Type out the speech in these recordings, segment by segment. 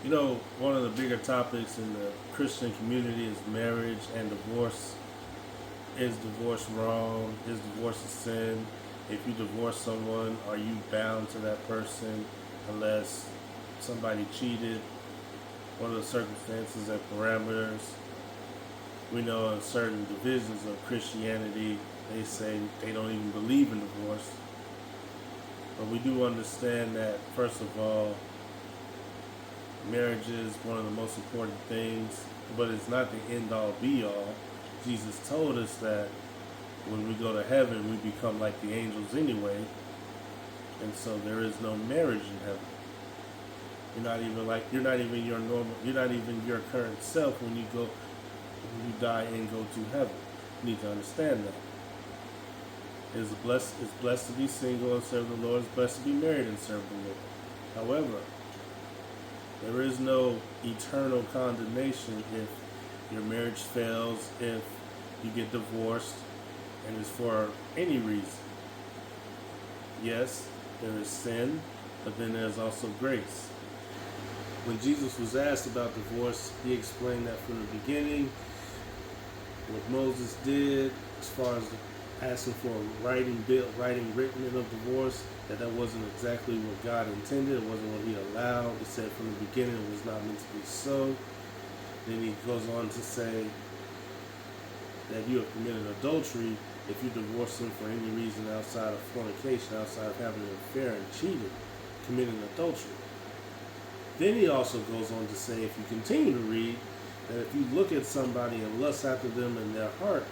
You know, one of the bigger topics in the Christian community is marriage and divorce. Is divorce wrong? Is divorce a sin? If you divorce someone, are you bound to that person unless somebody cheated? What are the circumstances and parameters? We know in certain divisions of Christianity, they say they don't even believe in divorce. But we do understand that, first of all, marriage is one of the most important things, but it's not the end all be all. Jesus told us that when we go to heaven, we become like the angels anyway, and so there is no marriage in heaven. You're not even your current self when you die and go to heaven. You need to understand that. It's blessed to be single and serve the Lord. It's blessed to be married and serve the Lord. However, there is no eternal condemnation if your marriage fails, if you get divorced, and it's for any reason. Yes, there is sin, but then there's also grace. When Jesus was asked about divorce, he explained that from the beginning, what Moses did as far as asking for a writing written in of divorce, that wasn't exactly what God intended. It wasn't what he allowed. He said from the beginning it was not meant to be so. Then he goes on to say that you have committed adultery if you divorce them for any reason outside of fornication, outside of having an affair and cheating, committing adultery. Then he also goes on to say, if you continue to read, that if you look at somebody and lust after them in their heart,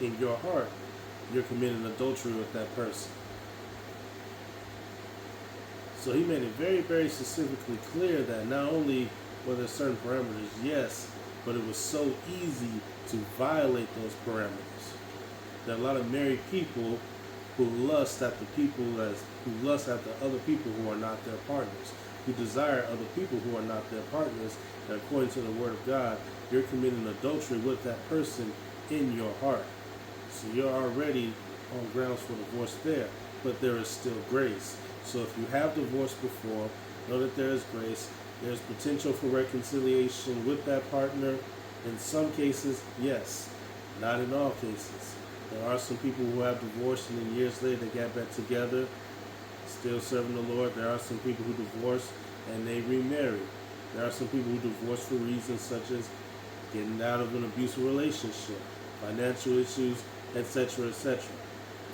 in your heart, you're committing adultery with that person. So he made it very, very specifically clear that not only were there certain parameters, yes, but it was so easy to violate those parameters. There are a lot of married people who lust after other people who are not their partners, who desire other people who are not their partners, and according to the Word of God, you're committing adultery with that person in your heart. So you're already on grounds for divorce there, but there is still grace. So if you have divorced before, know that there is grace. There's potential for reconciliation with that partner. In some cases, yes. Not in all cases. There are some people who have divorced and then years later they got back together, still serving the Lord. There are some people who divorce and they remarry. There are some people who divorce for reasons such as getting out of an abusive relationship, financial issues, etc., etc.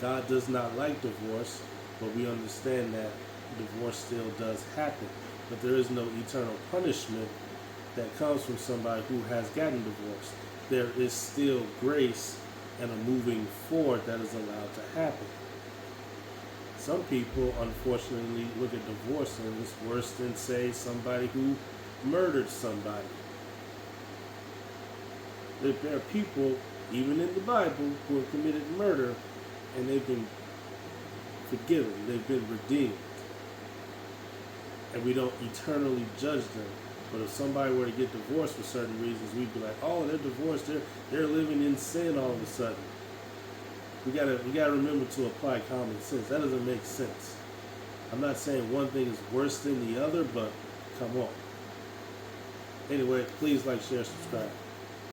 God does not like divorce, but we understand that divorce still does happen. But there is no eternal punishment that comes from somebody who has gotten divorced. There is still grace and a moving forward that is allowed to happen. Some people, unfortunately, look at divorce and it's worse than, say, somebody who murdered somebody. There are people, even in the Bible, who have committed murder and they've been forgiven, they've been redeemed. And we don't eternally judge them. But if somebody were to get divorced for certain reasons, we'd be like, oh, they're divorced, they're living in sin all of a sudden. We gotta remember to apply common sense. That doesn't make sense. I'm not saying one thing is worse than the other, but come on. Anyway, please like, share, subscribe.